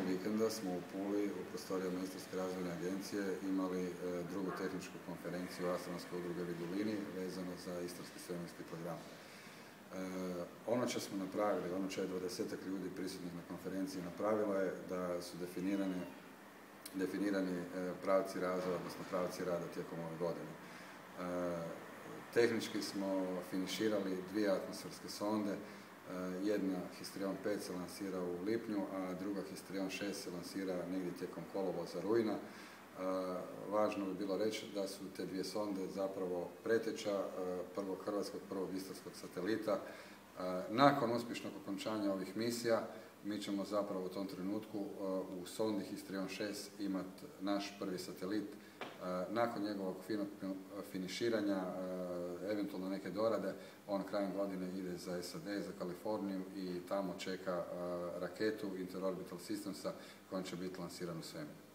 vikenda smo u Puli u prostorijama Istarske razvojne agencije imali drugu tehničku konferenciju Astronomske udruge Vidulini vezano za istarski svemirski program. Ono što smo napravili, ono što je 20-ak ljudi prisutnih na konferenciji napravilo je da su definirani pravci razvoja, odnosno pravci rada tijekom ove godine. Tehnički smo finiširali 2 atmosferske sonde, jedna Histrion 5 se lansira u lipnju, a druga Histrion 6 se lansira negdje tijekom kolovoza rujna. Važno bi bilo reći da su te 2 sonde zapravo preteča prvog hrvatskog, prvog istarskog satelita. Nakon uspješnog okončanja ovih misija, mi ćemo zapravo u tom trenutku u sondi Histrion 6 imati naš prvi satelit. Nakon njegovog finiširanja, eventualno neke dorade, on krajem godine ide za SAD, za Kaliforniju i tamo čeka raketu Interorbital Systemsa kojom će biti lansiran u svemir.